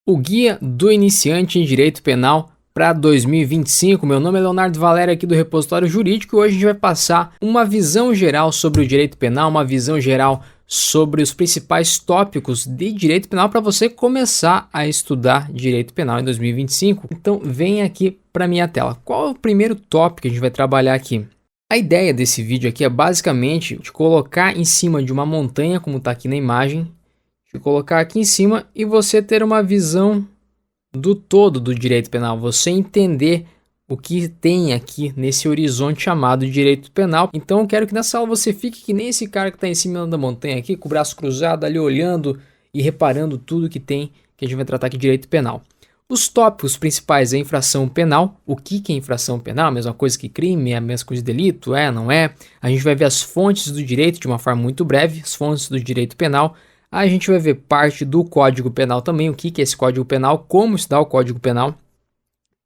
O Guia do Iniciante em Direito Penal para 2025. Meu nome é Leonardo Valério aqui do Repositório Jurídico e hoje a gente vai passar uma visão geral sobre o direito penal, uma visão geral sobre os principais tópicos de direito penal para você começar a estudar direito penal em 2025. Então vem aqui para minha tela. Qual é o primeiro tópico que a gente vai trabalhar aqui? A ideia desse vídeo aqui é basicamente te colocar em cima de uma montanha, como está aqui na imagem, de colocar aqui em cima e você ter uma visão do todo do direito penal, você entender o que tem aqui nesse horizonte chamado direito penal. Então eu quero que nessa aula você fique que nem esse cara que está em cima da montanha aqui, com o braço cruzado ali olhando e reparando tudo que tem, que a gente vai tratar aqui de direito penal. Os tópicos principais é infração penal. O que é infração penal? A mesma coisa que crime? É a mesma coisa que delito? É, não é? A gente vai ver as fontes do direito de uma forma muito breve, as fontes do direito penal. A gente vai ver parte do Código Penal também, o que é esse Código Penal, como estudar o Código Penal,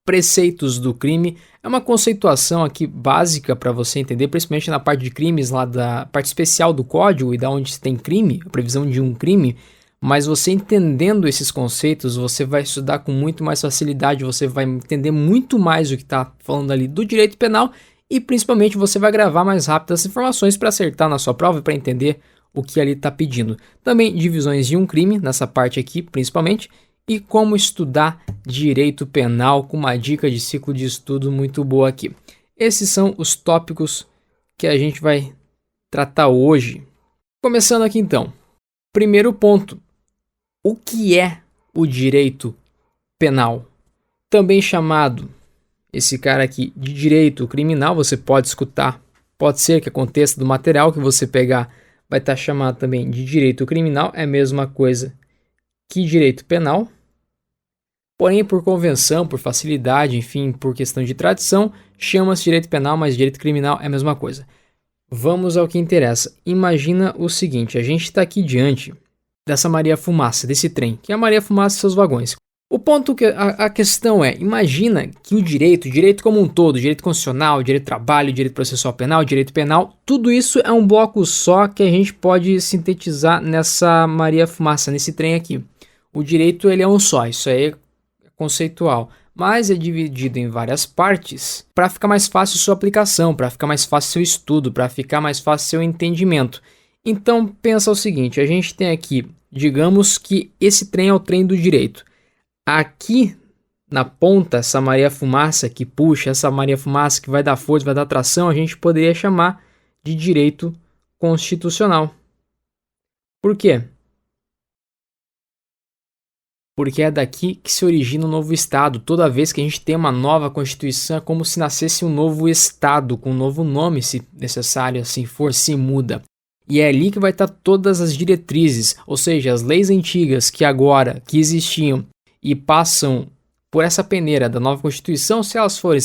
preceitos do crime, é uma conceituação aqui básica para você entender, principalmente na parte de crimes, lá da parte especial do Código e da onde se tem crime, a previsão de um crime, mas você entendendo esses conceitos, você vai estudar com muito mais facilidade, você vai entender muito mais o que está falando ali do direito penal e principalmente você vai gravar mais rápido as informações para acertar na sua prova e para entender o que ali está pedindo. Também divisões de um crime, nessa parte aqui principalmente, e como estudar direito penal com uma dica de ciclo de estudo muito boa aqui. Esses são os tópicos que a gente vai tratar hoje. Começando aqui então. Primeiro ponto. O que é o direito penal? Também chamado, esse cara aqui, de direito criminal, você pode escutar, pode ser que aconteça do material que você pegar, vai estar chamado também de direito criminal, é a mesma coisa que direito penal. Porém, por convenção, por facilidade, enfim, por questão de tradição, chama-se direito penal, mas direito criminal é a mesma coisa. Vamos ao que interessa. Imagina o seguinte, a gente está aqui diante dessa Maria Fumaça, desse trem, que é a Maria Fumaça e seus vagões. O ponto que a questão é, imagina que o direito como um todo, direito constitucional, direito do trabalho, direito processual penal, direito penal, tudo isso é um bloco só que a gente pode sintetizar nessa Maria Fumaça, nesse trem aqui. O direito ele é um só, isso aí é conceitual, mas é dividido em várias partes para ficar mais fácil sua aplicação, para ficar mais fácil seu estudo, para ficar mais fácil seu entendimento. Então pensa o seguinte, a gente tem aqui, digamos que esse trem é o trem do direito. Aqui na ponta, essa Maria Fumaça que puxa, essa Maria Fumaça que vai dar força, vai dar tração, a gente poderia chamar de direito constitucional. Por quê? Porque é daqui que se origina um novo Estado. Toda vez que a gente tem uma nova Constituição, é como se nascesse um novo Estado, com um novo nome, se necessário, assim for, se muda. E é ali que vai estar todas as diretrizes, ou seja, as leis antigas que existiam e passam por essa peneira da nova Constituição, se elas forem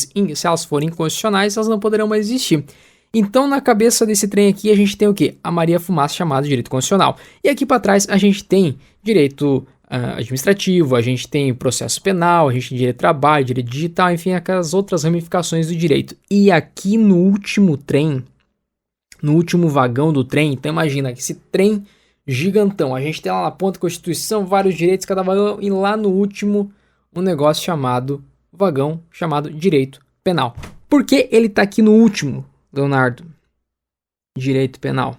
inconstitucionais, elas não poderão mais existir. Então, na cabeça desse trem aqui, a gente tem o quê? A Maria Fumaça, chamada direito constitucional. E aqui para trás, a gente tem direito administrativo, a gente tem processo penal, a gente tem direito de trabalho, direito digital, enfim, aquelas outras ramificações do direito. E aqui no último trem, no último vagão do trem, então imagina que esse trem gigantão, a gente tem lá na ponta a Constituição, vários direitos, cada vagão, e lá no último um negócio chamado vagão, chamado direito penal. Por que ele está aqui no último, Leonardo? Direito penal.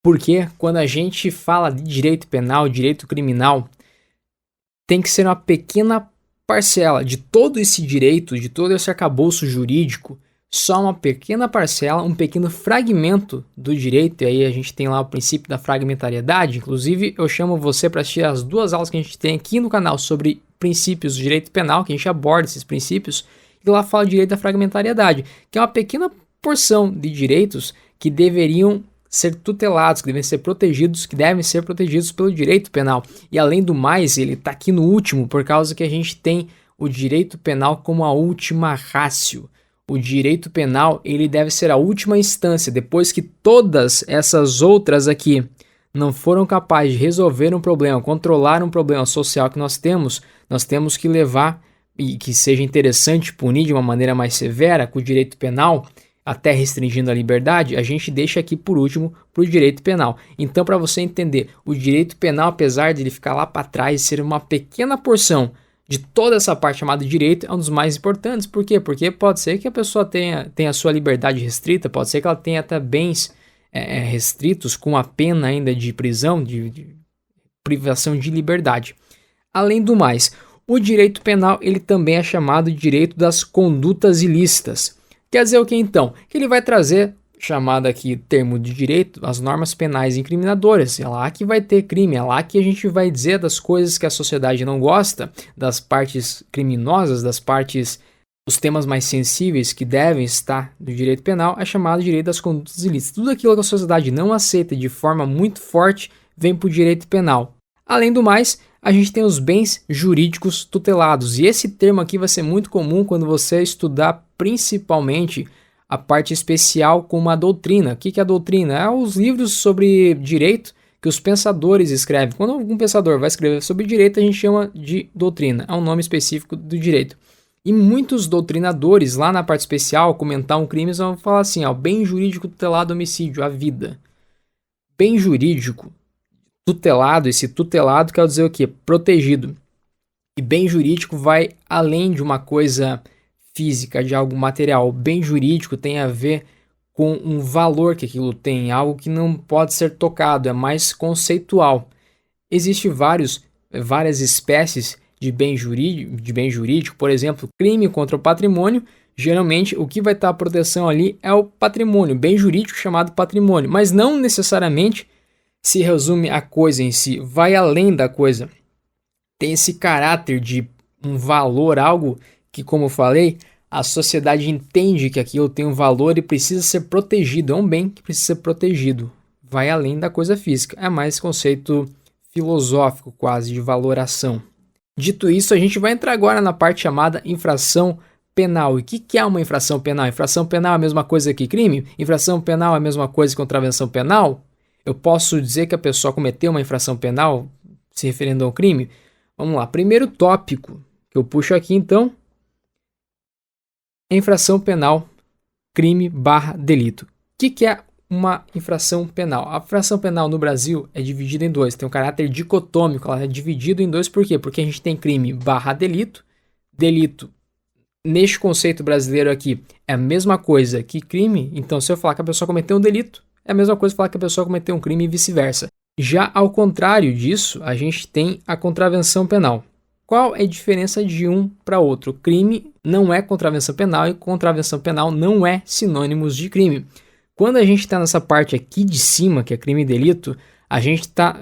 Porque quando a gente fala de direito penal, direito criminal, tem que ser uma pequena parcela de todo esse direito, de todo esse arcabouço jurídico, só uma pequena parcela, um pequeno fragmento do direito, e aí a gente tem lá o princípio da fragmentariedade. Inclusive, eu chamo você para assistir as duas aulas que a gente tem aqui no canal sobre princípios do direito penal, que a gente aborda esses princípios, e lá fala o direito da fragmentariedade, que é uma pequena porção de direitos que deveriam ser tutelados, que devem ser protegidos pelo direito penal. E além do mais, ele está aqui no último, por causa que a gente tem o direito penal como a última ratio. O direito penal ele deve ser a última instância, depois que todas essas outras aqui não foram capazes de resolver um problema, controlar um problema social que nós temos que levar, e que seja interessante punir de uma maneira mais severa com o direito penal, até restringindo a liberdade, a gente deixa aqui por último para o direito penal. Então, para você entender, o direito penal, apesar de ele ficar lá para trás e ser uma pequena porção de toda essa parte chamada direito, é um dos mais importantes. Por quê? Porque pode ser que a pessoa tenha a sua liberdade restrita, pode ser que ela tenha até bens restritos com a pena ainda de prisão, de privação de liberdade. Além do mais, o direito penal ele também é chamado de direito das condutas ilícitas. Quer dizer o que então? Que ele vai trazer, chamado aqui termo de direito, as normas penais incriminadoras. É lá que vai ter crime, é lá que a gente vai dizer das coisas que a sociedade não gosta, das partes criminosas, das partes, os temas mais sensíveis que devem estar no direito penal, é chamado de direito das condutas ilícitas. Tudo aquilo que a sociedade não aceita de forma muito forte vem para o direito penal. Além do mais, a gente tem os bens jurídicos tutelados. E esse termo aqui vai ser muito comum quando você estudar principalmente a parte especial como a doutrina. O que é a doutrina? É os livros sobre direito que os pensadores escrevem. Quando algum pensador vai escrever sobre direito, a gente chama de doutrina. É um nome específico do direito. E muitos doutrinadores, lá na parte especial, comentar um crime, vão falar assim, ó, bem jurídico tutelado homicídio, a vida. Bem jurídico tutelado, esse tutelado quer dizer o quê? Protegido. E bem jurídico vai além de uma coisa física, de algo material. O bem jurídico tem a ver com um valor que aquilo tem, algo que não pode ser tocado, é mais conceitual. Existem várias espécies de bem jurídico, por exemplo, crime contra o patrimônio. Geralmente o que vai estar a proteção ali é o patrimônio, bem jurídico chamado patrimônio, mas não necessariamente se resume a coisa em si, vai além da coisa. Tem esse caráter de um valor, algo que, como eu falei, a sociedade entende que aquilo tem um valor e precisa ser protegido. É um bem que precisa ser protegido. Vai além da coisa física. É mais conceito filosófico, quase, de valoração. Dito isso, a gente vai entrar agora na parte chamada infração penal. E o que é uma infração penal? Infração penal é a mesma coisa que crime? Infração penal é a mesma coisa que contravenção penal? Eu posso dizer que a pessoa cometeu uma infração penal se referindo a um crime? Vamos lá. Primeiro tópico que eu puxo aqui, então, é infração penal, crime/delito. O que é uma infração penal? A infração penal no Brasil é dividida em dois. Tem um caráter dicotômico. Ela é dividida em dois por quê? Porque a gente tem crime/delito. Delito, neste conceito brasileiro aqui, é a mesma coisa que crime. Então, se eu falar que a pessoa cometeu um delito, é a mesma coisa falar que a pessoa cometeu um crime e vice-versa. Já ao contrário disso, a gente tem a contravenção penal. Qual é a diferença de um para outro? Crime não é contravenção penal e contravenção penal não é sinônimos de crime. Quando a gente está nessa parte aqui de cima, que é crime e delito,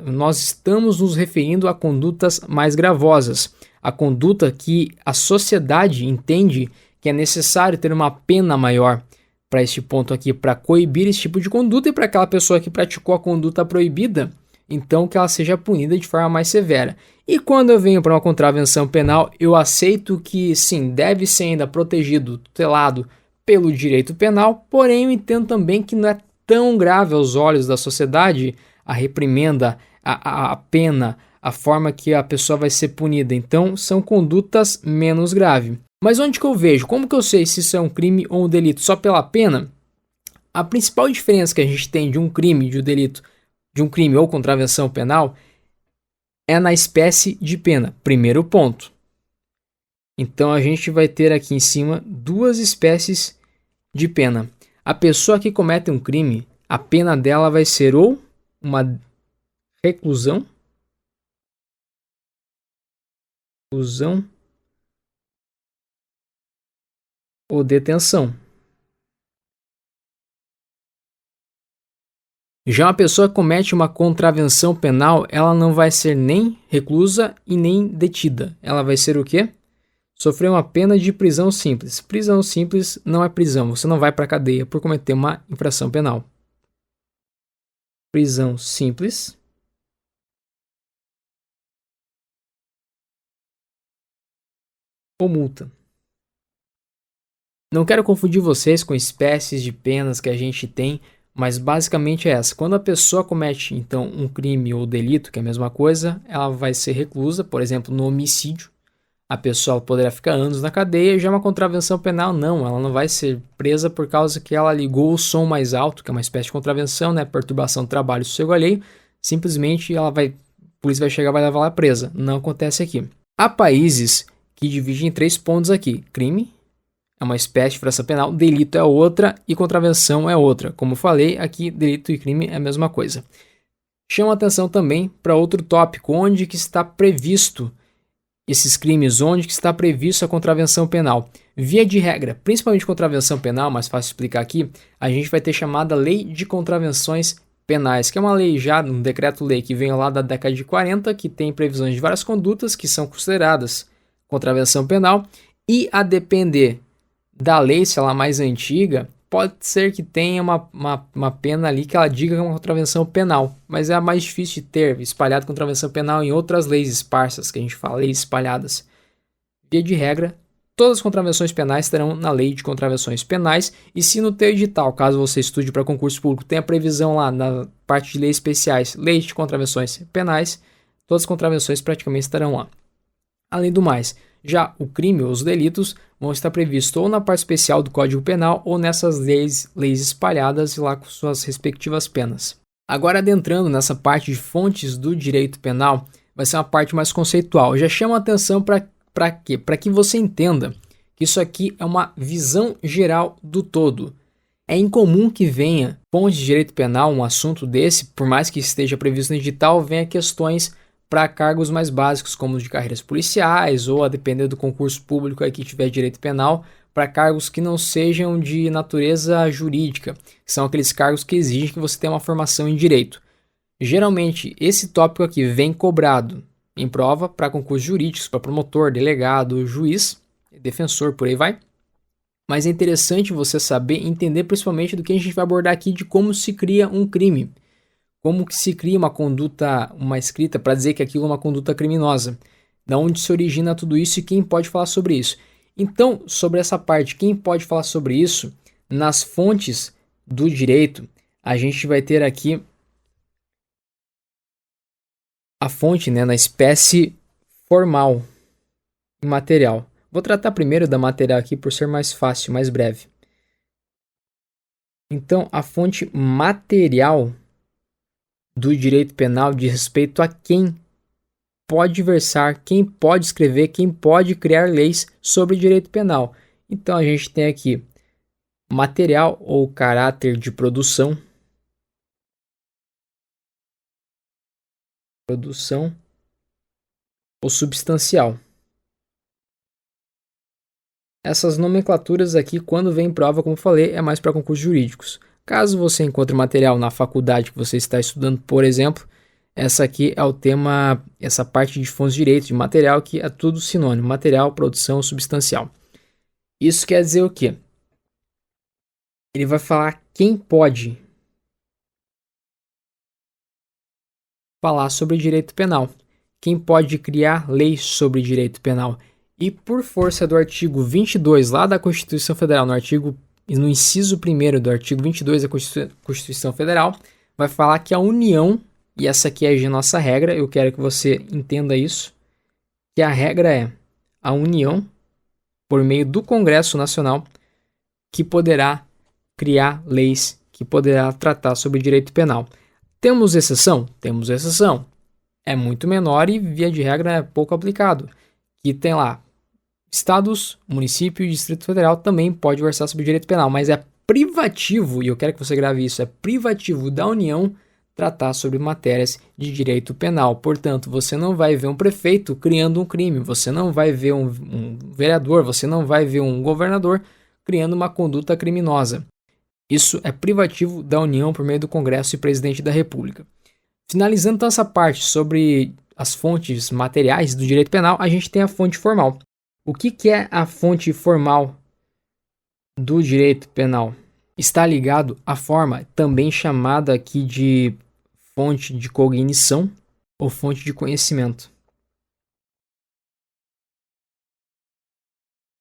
nós estamos nos referindo a condutas mais gravosas. A conduta que a sociedade entende que é necessário ter uma pena maior para este ponto aqui, para coibir esse tipo de conduta, e para aquela pessoa que praticou a conduta proibida, então que ela seja punida de forma mais severa. E quando eu venho para uma contravenção penal, eu aceito que sim, deve ser ainda protegido, tutelado pelo direito penal, porém eu entendo também que não é tão grave aos olhos da sociedade a reprimenda, a pena, a forma que a pessoa vai ser punida. Então são condutas menos graves. Mas onde que eu vejo? Como que eu sei se isso é um crime ou um delito? Só pela pena? A principal diferença que a gente tem de um crime, de um delito, de um crime ou contravenção penal, é na espécie de pena. Primeiro ponto. Então a gente vai ter aqui em cima duas espécies de pena. A pessoa que comete um crime, a pena dela vai ser ou uma reclusão, ou detenção. Já uma pessoa que comete uma contravenção penal, ela não vai ser nem reclusa e nem detida. Ela vai ser o quê? Sofrer uma pena de prisão simples. Prisão simples não é prisão, você não vai para a cadeia por cometer uma infração penal. Prisão simples ou multa. Não quero confundir vocês com espécies de penas que a gente tem, mas basicamente é essa. Quando a pessoa comete, então, um crime ou delito, que é a mesma coisa, ela vai ser reclusa, por exemplo, no homicídio. a pessoa poderá ficar anos na cadeia. Já uma contravenção penal, não, ela não vai ser presa por causa que ela ligou o som mais alto, que é uma espécie de contravenção, né? Perturbação do trabalho e sossego alheio. Simplesmente a polícia vai chegar e vai levar ela presa. Não acontece aqui. Há países que dividem em 3 pontos aqui: crime é uma espécie de infração penal, delito é outra e contravenção é outra. Como falei, aqui delito e crime é a mesma coisa. Chama atenção também para outro tópico: onde que está previsto esses crimes, onde que está previsto a contravenção penal. Via de regra, principalmente contravenção penal, mais fácil explicar aqui, a gente vai ter chamada Lei de Contravenções Penais, que é uma lei já, um decreto-lei que vem lá da década de 40, que tem previsões de várias condutas que são consideradas contravenção penal, e a depender da lei, se ela é mais antiga, pode ser que tenha uma pena ali que ela diga que é uma contravenção penal, mas é a mais difícil de ter espalhado contravenção penal em outras leis esparsas, que a gente fala, leis espalhadas. Via de regra, todas as contravenções penais estarão na lei de contravenções penais, e se no teu edital, caso você estude para concurso público, tem a previsão lá na parte de leis especiais, lei de contravenções penais, todas as contravenções praticamente estarão lá. Além do mais, já o crime ou os delitos vão estar previstos ou na parte especial do Código Penal ou nessas leis espalhadas lá com suas respectivas penas. Agora, adentrando nessa parte de fontes do direito penal, vai ser uma parte mais conceitual. Eu já chamo a atenção para quê? Para que você entenda que isso aqui é uma visão geral do todo. É incomum que venha fontes de direito penal, um assunto desse, por mais que esteja previsto no edital, venha questões para cargos mais básicos, como os de carreiras policiais, ou a depender do concurso público aí que tiver direito penal, para cargos que não sejam de natureza jurídica, que são aqueles cargos que exigem que você tenha uma formação em direito. Geralmente, esse tópico aqui vem cobrado em prova para concursos jurídicos, para promotor, delegado, juiz, defensor, por aí vai. Mas é interessante você saber, entender principalmente do que a gente vai abordar aqui, de como se cria um crime. Como que se cria uma conduta, uma escrita para dizer que aquilo é uma conduta criminosa? Da onde se origina tudo isso e quem pode falar sobre isso? Então, sobre essa parte, quem pode falar sobre isso? Nas fontes do direito, a gente vai ter aqui a fonte, né, na espécie formal e material. Vou tratar primeiro da material aqui por ser mais fácil, mais breve. Então, a fonte material do direito penal diz respeito a quem pode versar, quem pode escrever, quem pode criar leis sobre direito penal. Então a gente tem aqui material ou caráter de produção ou substancial. Essas nomenclaturas aqui, quando vem em prova, como eu falei, é mais para concursos jurídicos. Caso você encontre material na faculdade que você está estudando, por exemplo, essa aqui é o tema, essa parte de fontes de direito, de material, que é tudo sinônimo: material, produção, substancial. Isso quer dizer o quê? Ele vai falar quem pode falar sobre direito penal, quem pode criar leis sobre direito penal. E por força do artigo 22 lá da Constituição Federal, no inciso 1º do artigo 22 da Constituição Federal, vai falar que a União, e essa aqui é a nossa regra, eu quero que você entenda isso, que a regra é a União, por meio do Congresso Nacional, que poderá criar leis, que poderá tratar sobre direito penal. Temos exceção? Temos exceção. É muito menor e, via de regra, é pouco aplicado. Que tem lá estados, município e Distrito Federal também pode versar sobre direito penal, mas é privativo, e eu quero que você grave isso, é privativo da União tratar sobre matérias de direito penal. Portanto, você não vai ver um prefeito criando um crime, você não vai ver um vereador, você não vai ver um governador criando uma conduta criminosa. Isso é privativo da União por meio do Congresso e Presidente da República. Finalizando então essa parte sobre as fontes materiais do direito penal, a gente tem a fonte formal. O que é a fonte formal do direito penal? Está ligado à forma também chamada aqui de fonte de cognição ou fonte de conhecimento.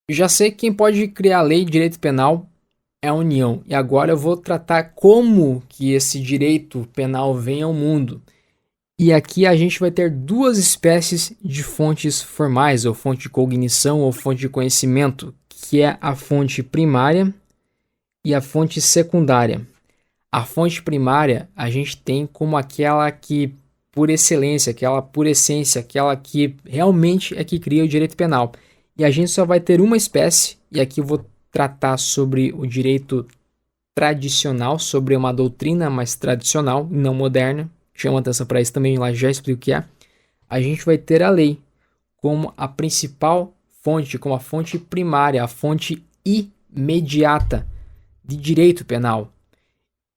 Já sei que quem pode criar a lei de direito penal é a União. E agora eu vou tratar como que esse direito penal vem ao mundo. E aqui a gente vai ter duas espécies de fontes formais, ou fonte de cognição, ou fonte de conhecimento, que é a fonte primária e a fonte secundária. A fonte primária a gente tem como aquela que, por excelência, aquela por essência, aquela que realmente é que cria o direito penal. E a gente só vai ter uma espécie, e aqui eu vou tratar sobre o direito tradicional, sobre uma doutrina mais tradicional, não moderna. Chama atenção para isso também, lá já explico o que é. A gente vai ter a lei como a principal fonte, como a fonte primária, a fonte imediata de direito penal.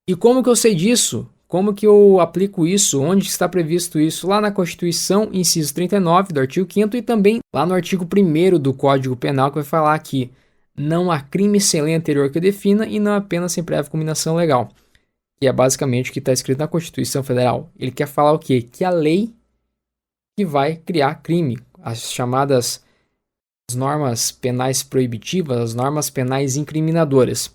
E como que eu sei disso? Como que eu aplico isso? Onde está previsto isso? Lá na Constituição, inciso 39 do artigo 5º e também lá no artigo 1º do Código Penal, que vai falar que não há crime sem lei anterior que defina e não há pena sem prévia cominação legal. Que é basicamente o que está escrito na Constituição Federal. Ele quer falar o quê? Que a lei que vai criar crime, as chamadas normas penais proibitivas, as normas penais incriminadoras.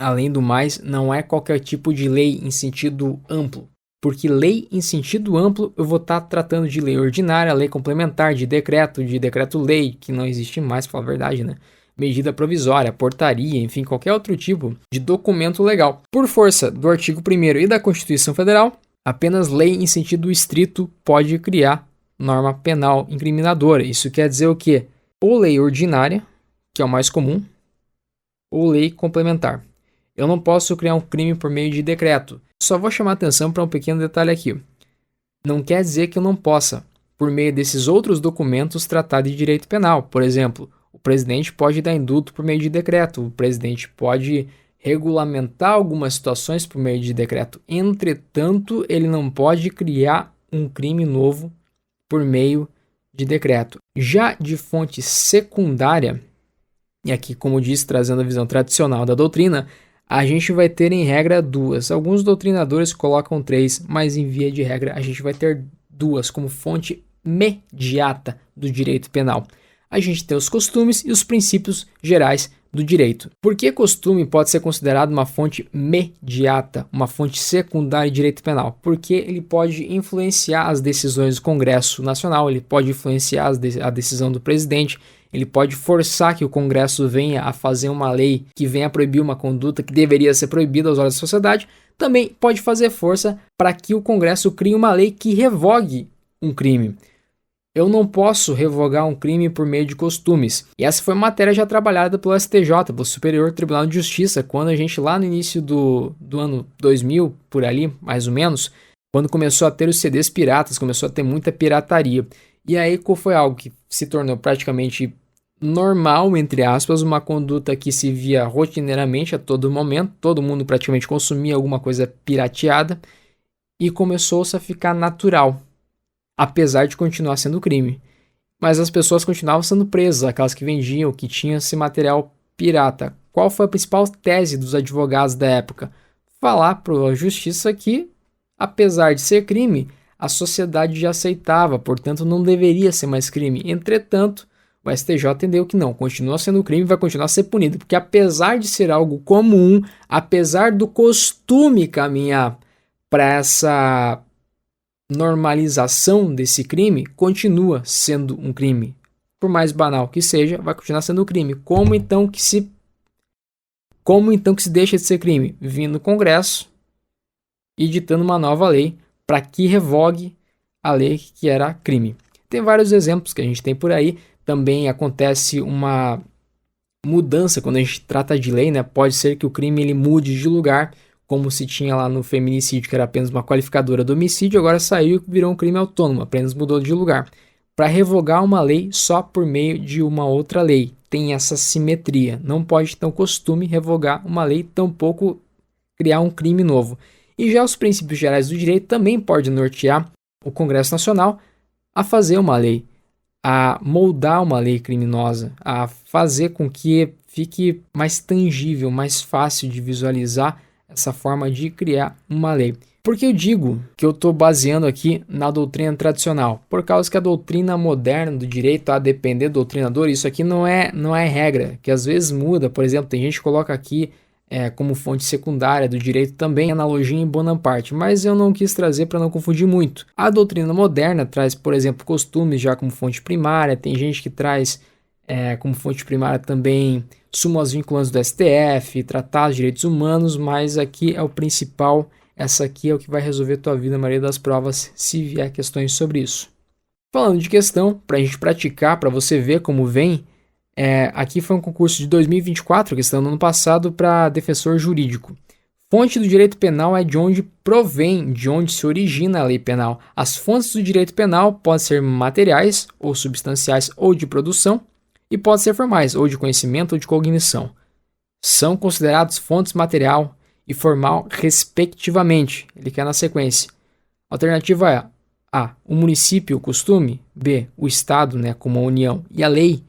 Além do mais, não é qualquer tipo de lei em sentido amplo, porque lei em sentido amplo eu vou estar tratando de lei ordinária, lei complementar, de decreto-lei, que não existe mais, para falar a verdade, né? Medida provisória, portaria, enfim, qualquer outro tipo de documento legal. Por força do artigo 1º e da Constituição Federal, apenas lei em sentido estrito pode criar norma penal incriminadora. Isso quer dizer o quê? Ou lei ordinária, que é o mais comum, ou lei complementar. Eu não posso criar um crime por meio de decreto. Só vou chamar atenção para um pequeno detalhe aqui. Não quer dizer que eu não possa, por meio desses outros documentos, tratar de direito penal. Por exemplo, o presidente pode dar indulto por meio de decreto. O presidente pode regulamentar algumas situações por meio de decreto. Entretanto, ele não pode criar um crime novo por meio de decreto. Já de fonte secundária, e aqui, como disse, trazendo a visão tradicional da doutrina, a gente vai ter em regra duas. Alguns doutrinadores colocam 3, mas em via de regra a gente vai ter duas como fonte imediata do direito penal. A gente tem os costumes e os princípios gerais do direito. Por que costume pode ser considerado uma fonte imediata, uma fonte secundária de direito penal? Porque ele pode influenciar as decisões do Congresso Nacional, ele pode influenciar a decisão do presidente, ele pode forçar que o Congresso venha a fazer uma lei que venha a proibir uma conduta que deveria ser proibida aos olhos da sociedade. Também pode fazer força para que o Congresso crie uma lei que revogue um crime. Eu não posso revogar um crime por meio de costumes. E essa foi uma matéria já trabalhada pelo STJ, pelo Superior Tribunal de Justiça, quando a gente lá no início do ano 2000, por ali, mais ou menos, quando começou a ter os CDs piratas, começou a ter muita pirataria. E aí foi algo que se tornou praticamente normal, entre aspas, uma conduta que se via rotineiramente a todo momento, todo mundo praticamente consumia alguma coisa pirateada e começou-se a ficar natural, apesar de continuar sendo crime. Mas as pessoas continuavam sendo presas, aquelas que vendiam, que tinham esse material pirata. Qual foi a principal tese dos advogados da época? Falar para a justiça que, apesar de ser crime, a sociedade já aceitava, portanto não deveria ser mais crime. Entretanto, o STJ entendeu que não, continua sendo crime e vai continuar a ser punido, porque apesar de ser algo comum, apesar do costume caminhar para essa normalização desse crime, continua sendo um crime. Por mais banal que seja, vai continuar sendo um crime. Como então que se deixa de ser crime? Vindo no Congresso e ditando uma nova lei para que revogue a lei que era crime. Tem vários exemplos que a gente tem por aí. Também acontece uma mudança quando a gente trata de lei, né? Pode ser que o crime ele mude de lugar, como se tinha lá no feminicídio, que era apenas uma qualificadora do homicídio, agora saiu e virou um crime autônomo, apenas mudou de lugar. Para revogar uma lei só por meio de uma outra lei, tem essa simetria. Não pode, então, costume revogar uma lei, tampouco criar um crime novo. E já os princípios gerais do direito também podem nortear o Congresso Nacional a fazer uma lei, a moldar uma lei criminosa, a fazer com que fique mais tangível, mais fácil de visualizar essa forma de criar uma lei. Por que eu digo que eu estou baseando aqui na doutrina tradicional? Por causa que a doutrina moderna do direito, a depender do doutrinador, isso aqui não é regra, que às vezes muda. Por exemplo, tem gente que coloca aqui como fonte secundária do direito também, analogia em Bonaparte, mas eu não quis trazer para não confundir muito. A doutrina moderna traz, por exemplo, costumes já como fonte primária, tem gente que traz como fonte primária também súmulas vinculantes do STF, tratados de direitos humanos, mas aqui é o principal, essa aqui é o que vai resolver a tua vida na maioria das provas, se vier questões sobre isso. Falando de questão, para a gente praticar, para você ver como vem, aqui foi um concurso de 2024, questão do ano passado, para defensor jurídico. Fonte do direito penal é de onde provém, de onde se origina a lei penal. As fontes do direito penal podem ser materiais, ou substanciais, ou de produção, e podem ser formais, ou de conhecimento, ou de cognição. São considerados fontes material e formal, respectivamente. Ele quer na sequência. Alternativa é A, o município, o costume. B, o Estado, como a União e a lei.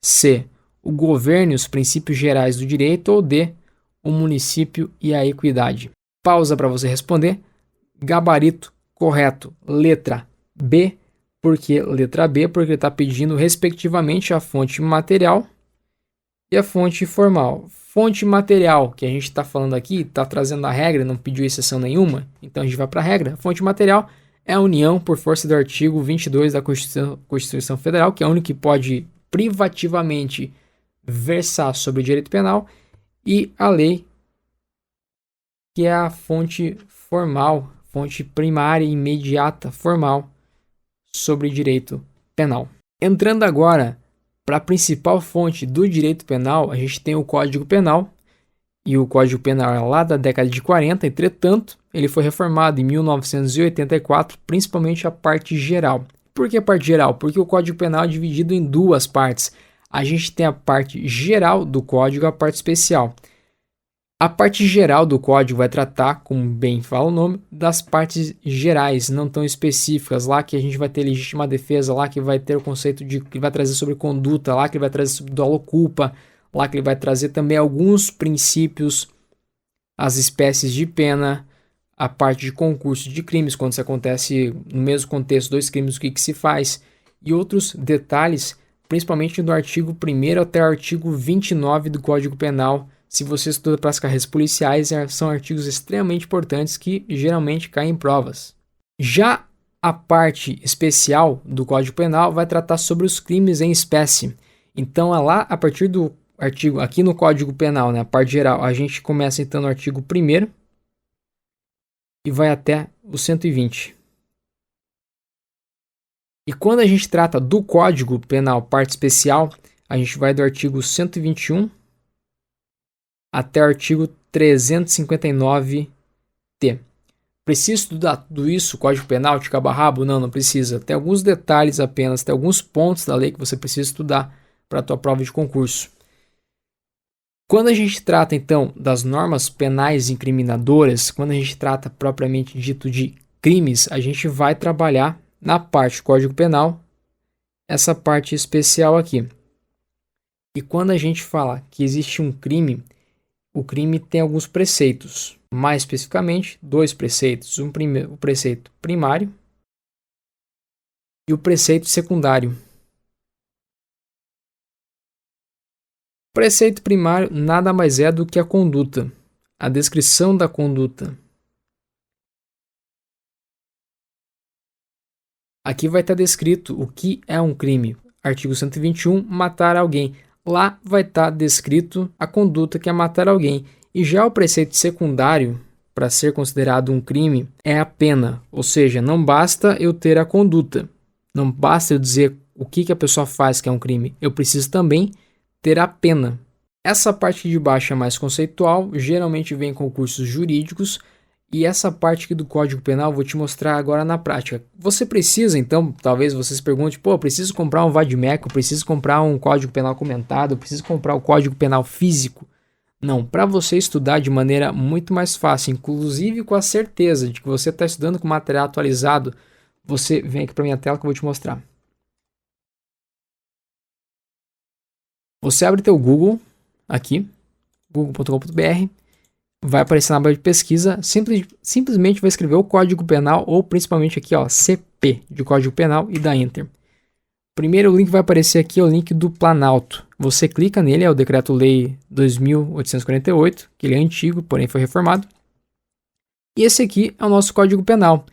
C, o governo e os princípios gerais do direito. Ou D, o município e a equidade. Pausa para você responder. Gabarito correto. Letra B. Por que letra B? Porque ele está pedindo respectivamente a fonte material e a fonte formal. Fonte material, que a gente está falando aqui, está trazendo a regra, não pediu exceção nenhuma, então a gente vai para a regra. Fonte material é a União por força do artigo 22 da Constituição Federal, que é o único que pode privativamente versar sobre o direito penal, e a lei, que é a fonte formal, fonte primária e imediata formal sobre direito penal. Entrando agora para a principal fonte do direito penal, a gente tem o Código Penal, e o Código Penal é lá da década de 40, entretanto, ele foi reformado em 1984, principalmente a parte geral. Por que a parte geral? Porque o Código Penal é dividido em duas partes. A gente tem a parte geral do Código e a parte especial. A parte geral do código vai tratar, como bem fala o nome, das partes gerais, não tão específicas, lá que a gente vai ter legítima defesa, lá que vai ter o conceito de que vai trazer sobre conduta, lá que ele vai trazer sobre dolo ou culpa, lá que ele vai trazer também alguns princípios, as espécies de pena, a parte de concurso de crimes, quando isso acontece no mesmo contexto, dois crimes, o que se faz, e outros detalhes, principalmente do artigo 1º até o artigo 29 do Código Penal. Se você estuda para as carreiras policiais, são artigos extremamente importantes que geralmente caem em provas. Já a parte especial do Código Penal vai tratar sobre os crimes em espécie. Então, é lá a partir do artigo, aqui no Código Penal, a parte geral, a gente começa então no artigo 1º e vai até o 120. E quando a gente trata do Código Penal, parte especial, a gente vai do artigo 121 até o artigo 359-T. Precisa estudar tudo isso, Código Penal, de cabo a rabo? Não precisa. Tem alguns detalhes apenas, tem alguns pontos da lei que você precisa estudar para a tua prova de concurso. Quando a gente trata, então, das normas penais incriminadoras, quando a gente trata propriamente dito de crimes, a gente vai trabalhar na parte do Código Penal, essa parte especial aqui. E quando a gente fala que existe um crime, o crime tem alguns preceitos, mais especificamente, dois preceitos, o preceito primário e o preceito secundário. O preceito primário nada mais é do que a conduta, a descrição da conduta. Aqui vai estar descrito o que é um crime. Artigo 121, matar alguém. Lá vai estar descrito a conduta que é matar alguém. E já o preceito secundário, para ser considerado um crime, é a pena. Ou seja, não basta eu ter a conduta. Não basta eu dizer o que a pessoa faz que é um crime. Eu preciso também ter a pena. Essa parte de baixo é mais conceitual, geralmente vem em concursos jurídicos. E essa parte aqui do Código Penal eu vou te mostrar agora na prática. Você precisa, então, talvez você se pergunte, eu preciso comprar um vade-mecum, preciso comprar um Código Penal comentado, preciso comprar o Código Penal físico. Não, para você estudar de maneira muito mais fácil, inclusive com a certeza de que você está estudando com material atualizado, você vem aqui para minha tela que eu vou te mostrar. Você abre teu Google, aqui, google.com.br, vai aparecer na barra de pesquisa, simplesmente vai escrever o Código Penal ou principalmente aqui, CP de Código Penal e dá Enter. Primeiro o link vai aparecer aqui, é o link do Planalto. você clica nele, é o Decreto-Lei 2.848, que ele é antigo, porém foi reformado. E esse aqui é o nosso Código Penal.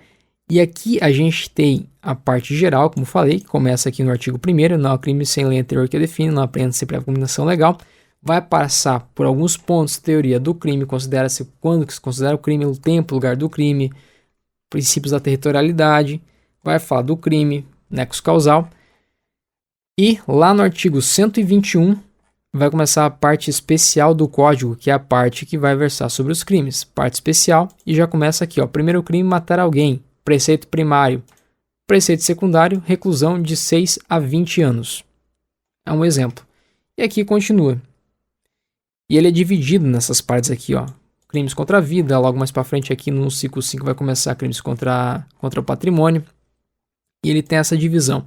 E aqui a gente tem a parte geral, como falei, que começa aqui no artigo 1º, não há crime sem lei anterior que define, não aprenda sem prévia combinação legal. Vai passar por alguns pontos, teoria do crime, considera-se quando que se considera o crime, o tempo, o lugar do crime, princípios da territorialidade, vai falar do crime, nexo causal. E lá no artigo 121 vai começar a parte especial do código, que é a parte que vai versar sobre os crimes. Parte especial, e já começa aqui, ó. Primeiro crime, matar alguém. Preceito primário. Preceito secundário, reclusão de 6 a 20 anos. É um exemplo. E aqui continua. E ele é dividido nessas partes aqui, ó. Crimes contra a vida, logo mais para frente aqui no ciclo 5 vai começar crimes contra o patrimônio. E ele tem essa divisão.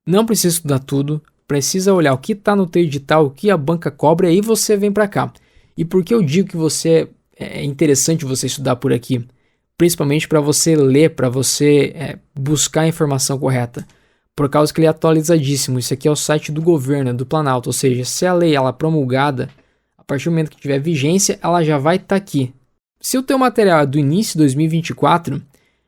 Não precisa estudar tudo, precisa olhar o que está no teu edital, o que a banca cobra, e aí você vem para cá. E por que eu digo que é interessante você estudar por aqui? Principalmente para você ler, para você buscar a informação correta. Por causa que ele é atualizadíssimo. Isso aqui é o site do governo, do Planalto. Ou seja, se a lei ela é promulgada, a partir do momento que tiver vigência, ela já vai estar aqui. Se o teu material é do início de 2024,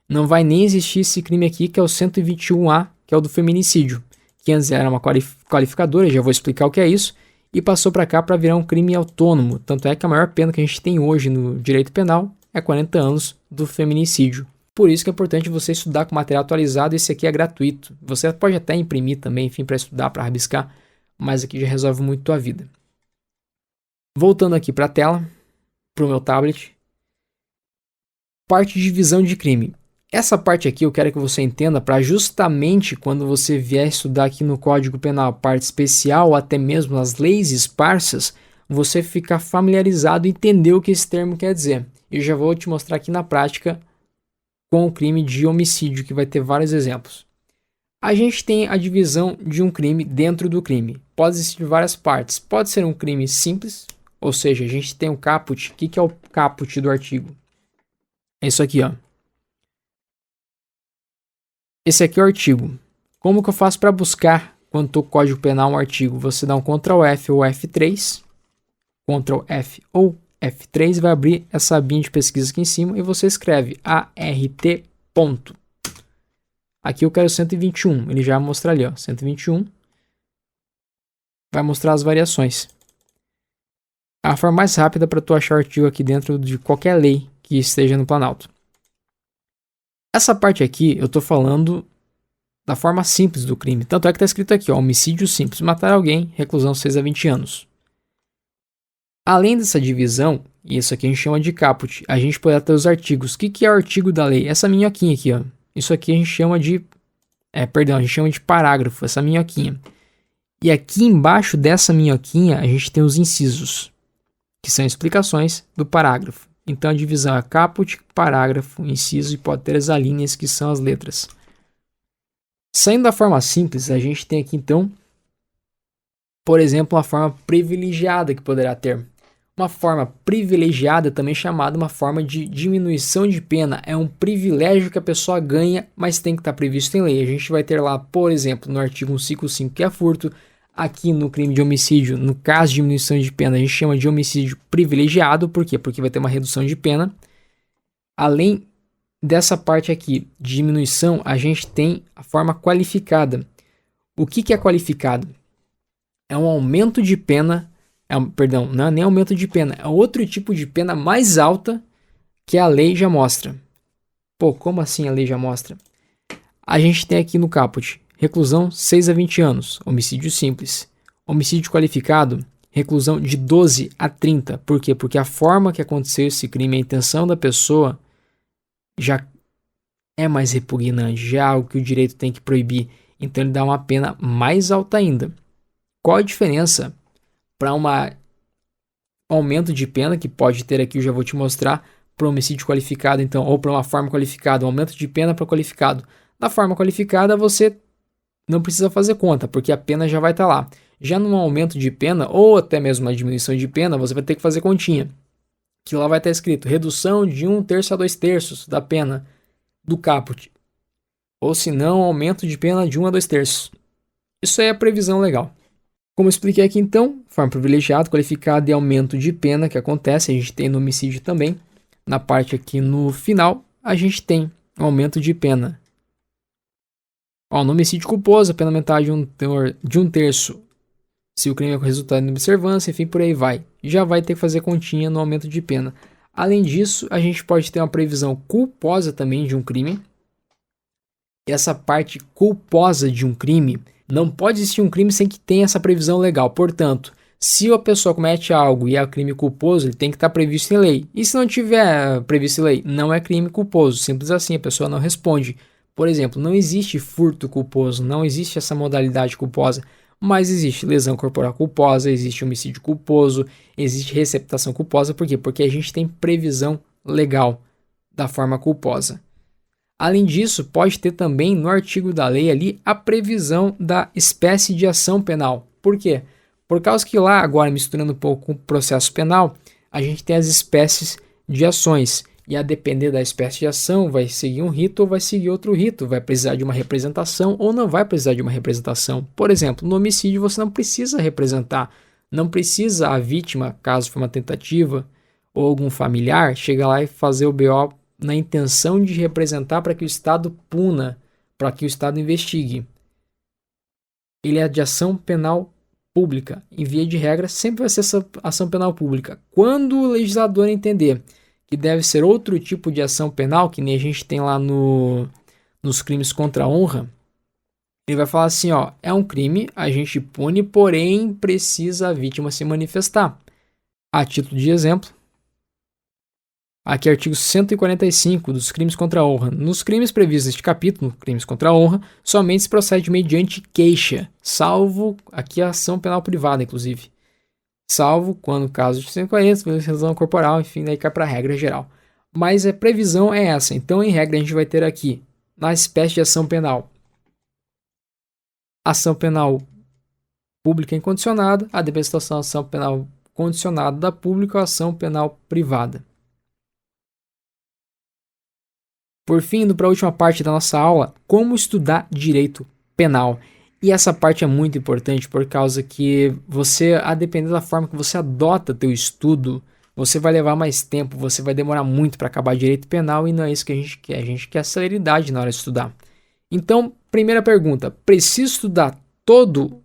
não vai nem existir esse crime aqui, que é o 121A, que é o do feminicídio. Que antes era uma qualificadora, já vou explicar o que é isso, e passou para cá para virar um crime autônomo. Tanto é que a maior pena que a gente tem hoje no direito penal é 40 anos do feminicídio. Por isso que é importante você estudar com material atualizado, esse aqui é gratuito. Você pode até imprimir também, enfim, para estudar, para rabiscar, mas aqui já resolve muito a tua vida. Voltando aqui para a tela, para o meu tablet. Parte de divisão de crime. Essa parte aqui eu quero que você entenda para justamente quando você vier estudar aqui no Código Penal a parte especial ou até mesmo as leis esparsas, você ficar familiarizado e entender o que esse termo quer dizer. Eu já vou te mostrar aqui na prática com o crime de homicídio, que vai ter vários exemplos. A gente tem a divisão de um crime dentro do crime. Pode existir várias partes. Pode ser um crime simples, ou seja, a gente tem o caput. O que é o caput do artigo? É isso aqui, ó. Esse aqui é o artigo. Como que eu faço para buscar quando estou com o Código Penal um artigo? Você dá um Ctrl F ou F3, Ctrl F ou F3, vai abrir essa abinha de pesquisa aqui em cima e você escreve ART. Ponto. Aqui eu quero 121, ele já vai mostrar ali, ó, 121. Vai mostrar as variações. A forma mais rápida para tu achar o artigo aqui dentro de qualquer lei que esteja no Planalto. Essa parte aqui eu estou falando da forma simples do crime. Tanto é que está escrito aqui, ó, homicídio simples, matar alguém, reclusão 6 a 20 anos. Além dessa divisão, e isso aqui a gente chama de caput, a gente pode ter os artigos. O que é o artigo da lei? Essa minhoquinha aqui, ó. Isso aqui a gente chama de... a gente chama de parágrafo, essa minhoquinha. E aqui embaixo dessa minhoquinha a gente tem os incisos, que são explicações do parágrafo. Então a divisão é caput, parágrafo, inciso e pode ter as alíneas, que são as letras. Saindo da forma simples, a gente tem aqui então, por exemplo, uma forma privilegiada que poderá ter. Uma forma privilegiada é também chamada uma forma de diminuição de pena. É um privilégio que a pessoa ganha, mas tem que estar previsto em lei. A gente vai ter lá, por exemplo, no artigo 155, que é furto. Aqui no crime de homicídio, no caso de diminuição de pena, a gente chama de homicídio privilegiado. Por quê? Porque vai ter uma redução de pena. Além dessa parte aqui de diminuição, a gente tem a forma qualificada. O que é qualificado? É um aumento de pena, não é nem aumento de pena, é outro tipo de pena mais alta que a lei já mostra. Pô, como assim a lei já mostra? A gente tem aqui no caput, reclusão 6 a 20 anos, homicídio simples. Homicídio qualificado, reclusão de 12 a 30. Por quê? Porque a forma que aconteceu esse crime, a intenção da pessoa, já é mais repugnante, já é algo que o direito tem que proibir. Então ele dá uma pena mais alta ainda. Qual a diferença para um aumento de pena que pode ter aqui, eu já vou te mostrar, para homicídio qualificado, então, ou para uma forma qualificada, um aumento de pena para qualificado. Na forma qualificada, você não precisa fazer conta, porque a pena já vai estar lá. Já num aumento de pena, ou até mesmo uma diminuição de pena, você vai ter que fazer continha. Que lá vai estar escrito redução de 1/3 a 2/3 da pena do caput. Ou se não, aumento de pena de 1 a 2/3. Isso aí é a previsão legal. Como eu expliquei aqui então, forma privilegiada, qualificada e aumento de pena que acontece, a gente tem no homicídio também. Na parte aqui no final, a gente tem um aumento de pena. Ó, no homicídio culposo, a pena aumentar de um terço se o crime é com resultado de observância, enfim, por aí vai. Já vai ter que fazer continha no aumento de pena. Além disso, a gente pode ter uma previsão culposa também de um crime. E essa parte culposa de um crime, não pode existir um crime sem que tenha essa previsão legal. Portanto, se a pessoa comete algo e é crime culposo, ele tem que estar previsto em lei. E se não tiver previsto em lei, não é crime culposo. Simples assim, a pessoa não responde. Por exemplo, não existe furto culposo, não existe essa modalidade culposa, mas existe lesão corporal culposa, existe homicídio culposo, existe receptação culposa. Por quê? Porque a gente tem previsão legal da forma culposa. Além disso, pode ter também no artigo da lei ali a previsão da espécie de ação penal. Por quê? Por causa que lá, agora misturando um pouco com o processo penal, a gente tem as espécies de ações. E a depender da espécie de ação, vai seguir um rito ou vai seguir outro rito. Vai precisar de uma representação ou não vai precisar de uma representação. Por exemplo, no homicídio você não precisa representar. Não precisa a vítima, caso for uma tentativa, ou algum familiar, chegar lá e fazer o BO na intenção de representar para que o Estado puna, para que o Estado investigue. Ele é de ação penal pública. Em via de regra, sempre vai ser essa ação penal pública. Quando o legislador entender que deve ser outro tipo de ação penal, que nem a gente tem lá nos crimes contra a honra, ele vai falar assim, ó, é um crime, a gente pune, porém precisa a vítima se manifestar. A título de exemplo, aqui artigo 145 dos crimes contra a honra. Nos crimes previstos neste capítulo, crimes contra a honra, somente se procede mediante queixa, salvo aqui a ação penal privada, inclusive. Salvo quando caso de 140, lesão corporal, enfim, daí cai para a regra geral. Mas a previsão é essa. Então, em regra, a gente vai ter aqui, na espécie de ação penal, ação penal pública incondicionada, a depender da situação, ação penal condicionada da pública ou ação penal privada. Por fim, indo para a última parte da nossa aula, como estudar direito penal. E essa parte é muito importante por causa que você, a depender da forma que você adota teu estudo, você vai levar mais tempo, você vai demorar muito para acabar direito penal e não é isso que a gente quer. A gente quer celeridade na hora de estudar. Então, primeira pergunta, preciso estudar todo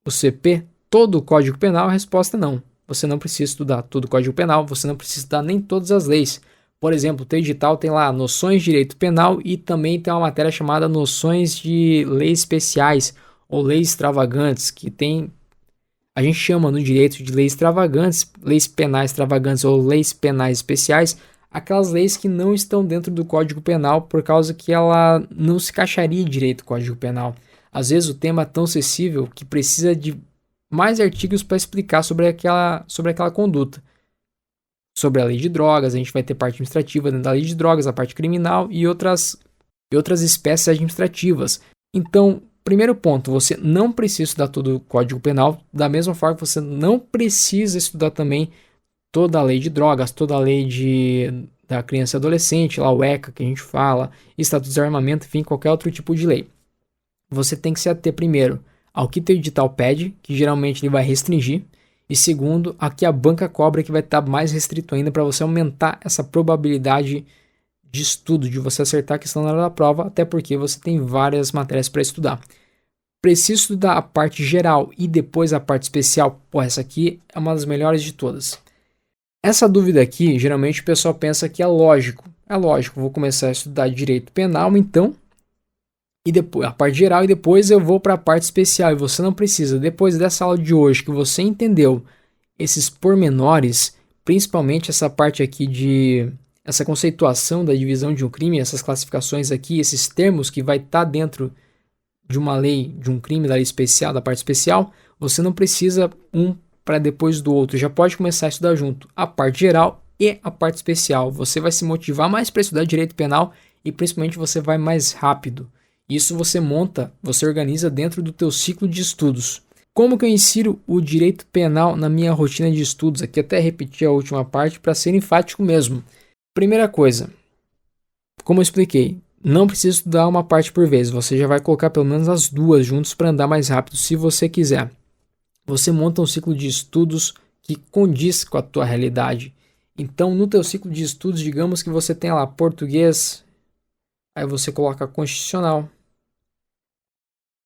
o CP, todo o Código Penal? A resposta é não. Você não precisa estudar todo o Código Penal, você não precisa estudar nem todas as leis. Por exemplo, o teu edital tem lá noções de direito penal e também tem uma matéria chamada noções de leis especiais ou leis extravagantes, que tem, a gente chama no direito de leis extravagantes, leis penais extravagantes ou leis penais especiais, aquelas leis que não estão dentro do Código Penal por causa que ela não se encaixaria direito no Código Penal. Às vezes o tema é tão sensível que precisa de mais artigos para explicar sobre aquela conduta. Sobre a lei de drogas, a gente vai ter parte administrativa dentro da lei de drogas, a parte criminal e outras espécies administrativas. Então, primeiro ponto, você não precisa estudar todo o Código Penal, da mesma forma que você não precisa estudar também toda a lei de drogas, toda a lei da criança e adolescente, lá o ECA que a gente fala, Estatuto de Armamento, enfim, qualquer outro tipo de lei. Você tem que se ater primeiro ao que teu edital pede, que geralmente ele vai restringir, e segundo, aqui a banca cobra que vai estar mais restrito ainda para você aumentar essa probabilidade de estudo, de você acertar a questão na hora da prova, até porque você tem várias matérias para estudar. Preciso estudar a parte geral e depois a parte especial? Pô, essa aqui é uma das melhores de todas. Essa dúvida aqui, geralmente o pessoal pensa que é lógico. É lógico, vou começar a estudar direito penal, então, e depois a parte geral, e depois eu vou para a parte especial. E você não precisa, depois dessa aula de hoje, que você entendeu esses pormenores, principalmente essa parte aqui de essa conceituação da divisão de um crime, essas classificações aqui, esses termos que vai estar dentro de uma lei, de um crime da lei especial, da parte especial, você não precisa um para depois do outro, já pode começar a estudar junto a parte geral e a parte especial. Você vai se motivar mais para estudar direito penal e principalmente você vai mais rápido. Isso você monta, você organiza dentro do teu ciclo de estudos. Como que eu insiro o direito penal na minha rotina de estudos? Aqui até repetir a última parte para ser enfático mesmo. Primeira coisa, como eu expliquei, não precisa estudar uma parte por vez. Você já vai colocar pelo menos as duas juntos para andar mais rápido se você quiser. você monta um ciclo de estudos que condiz com a tua realidade. Então, no teu ciclo de estudos, digamos que você tem lá português, aí você coloca constitucional.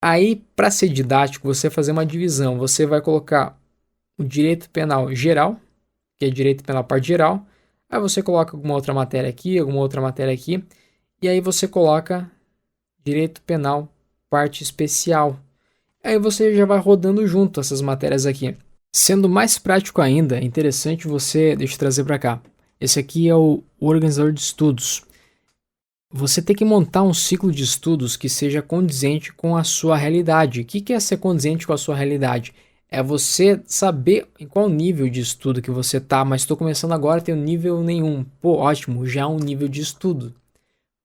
Aí, para ser didático, você vai fazer uma divisão. Você vai colocar o direito penal geral, que é direito penal parte geral. Aí você coloca alguma outra matéria aqui, alguma outra matéria aqui. E aí você coloca direito penal parte especial. Aí você já vai rodando junto essas matérias aqui. Sendo mais prático ainda, é interessante você... Deixa eu trazer para cá. Esse aqui é o organizador de estudos. Você tem que montar um ciclo de estudos que seja condizente com a sua realidade. O que é ser condizente com a sua realidade? É você saber em qual nível de estudo que você está, mas estou começando agora, tenho nível nenhum. Pô, ótimo, já é um nível de estudo.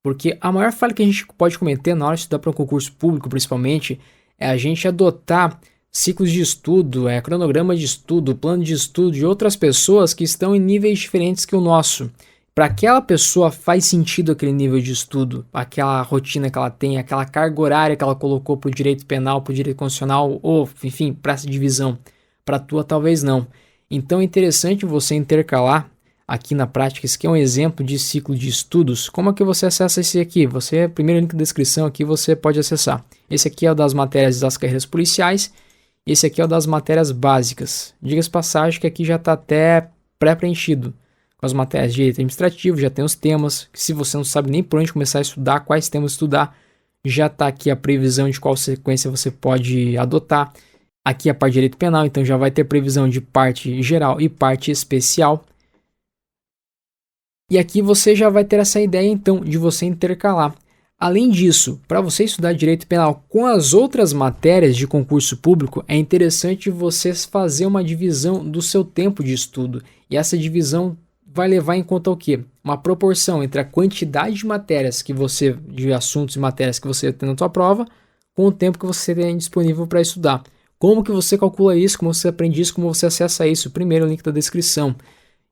Porque a maior falha que a gente pode cometer na hora de estudar para um concurso público, principalmente, é a gente adotar ciclos de estudo, cronograma de estudo, plano de estudo de outras pessoas que estão em níveis diferentes que o nosso. Para aquela pessoa faz sentido aquele nível de estudo, aquela rotina que ela tem, aquela carga horária que ela colocou para o direito penal, para o direito constitucional, ou enfim, para essa divisão. Para a tua talvez não. Então é interessante você intercalar aqui na prática. Esse aqui é um exemplo de ciclo de estudos. Como é que você acessa esse aqui? Primeiro link da descrição aqui você pode acessar. Esse aqui é o das matérias das carreiras policiais. Esse aqui é o das matérias básicas. Diga-se passagem que aqui já está até pré-preenchido. Com as matérias de direito administrativo, já tem os temas, que se você não sabe nem por onde começar a estudar, quais temas estudar, já está aqui a previsão de qual sequência você pode adotar. Aqui é a parte de direito penal, então já vai ter previsão de parte geral e parte especial. E aqui você já vai ter essa ideia, então, de você intercalar. Além disso, para você estudar direito penal com as outras matérias de concurso público, é interessante você fazer uma divisão do seu tempo de estudo. E essa divisão vai levar em conta o quê? Uma proporção entre a quantidade de matérias de assuntos e matérias que você tem na sua prova, com o tempo que você tem disponível para estudar. Como que você calcula isso? Como você aprende isso? Como você acessa isso? Primeiro, link da descrição.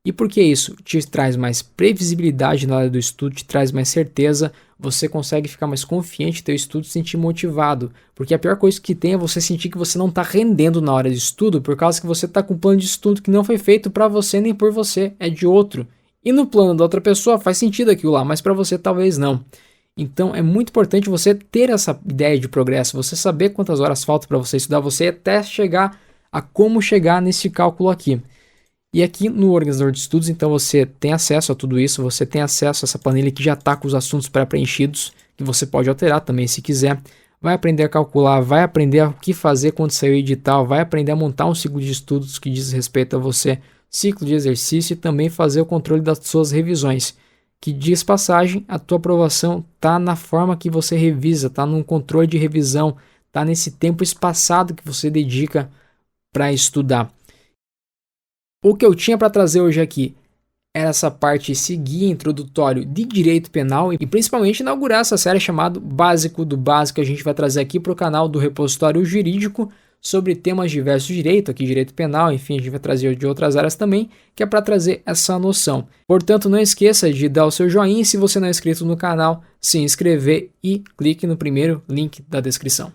E por que isso? Te traz mais previsibilidade na hora do estudo, te traz mais certeza, você consegue ficar mais confiante no teu estudo, se sentir motivado. Porque a pior coisa que tem é você sentir que você não está rendendo na hora de estudo, por causa que você está com um plano de estudo que não foi feito para você nem por você, é de outro. E no plano da outra pessoa faz sentido aquilo lá, mas para você talvez não. Então é muito importante você ter essa ideia de progresso, você saber quantas horas faltam para você estudar, você até chegar a como chegar nesse cálculo aqui. E aqui no organizador de estudos, então você tem acesso a tudo isso, você tem acesso a essa planilha que já está com os assuntos pré-preenchidos, que você pode alterar também se quiser. Vai aprender a calcular, vai aprender o que fazer quando sair o edital, vai aprender a montar um ciclo de estudos que diz respeito a você, ciclo de exercício e também fazer o controle das suas revisões. Que diz passagem, a tua aprovação está na forma que você revisa, está num controle de revisão, está nesse tempo espaçado que você dedica para estudar. O que eu tinha para trazer hoje aqui era essa parte, esse guia introdutório de direito penal e principalmente inaugurar essa série chamada Básico do Básico, que a gente vai trazer aqui para o canal do Repositório Jurídico sobre temas diversos de direito, aqui direito penal, enfim, a gente vai trazer de outras áreas também, que é para trazer essa noção. Portanto, não esqueça de dar o seu joinha e se você não é inscrito no canal, se inscrever e clique no primeiro link da descrição.